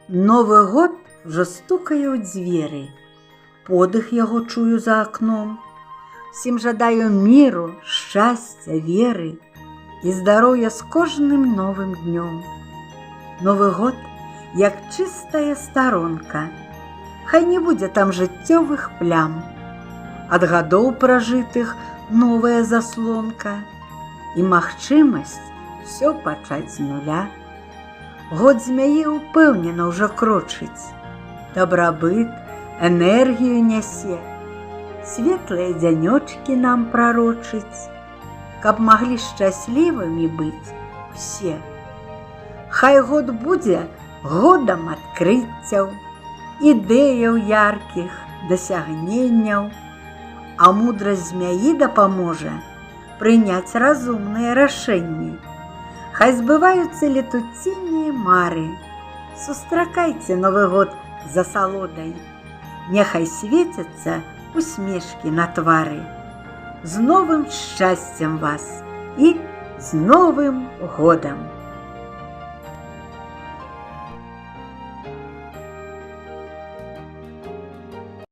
Новы год ўжо стукае ў дзверы, подых яго чую за акном. Всім жадаю міру, шчасця, веры і здароўя з кожным новым днём. Новы год, як чыстая старонка, хай не будзе там жыццёвых плям. Ад гадоў пражытых новая заслонка і магчымасць всё пачаць з нуля. Год змяі ўпэўнена ўжо крочыць, дабрабыт, энергію нясе, светлыя дзянёчкі нам прарочыць, каб маглі шчаслівымі быць усе. Хай год будзе годам адкрыццяў, ідэяў яркіх, дасягненняў, а мудрасць змяі дапаможа прыняць разумныя рашэнні. Хай збываюцца летуценныя мары, сустракайце Новы год з асалодай, няхай свецяцца усмешкі на твары. З новым шчасцем вас і з Новым годам!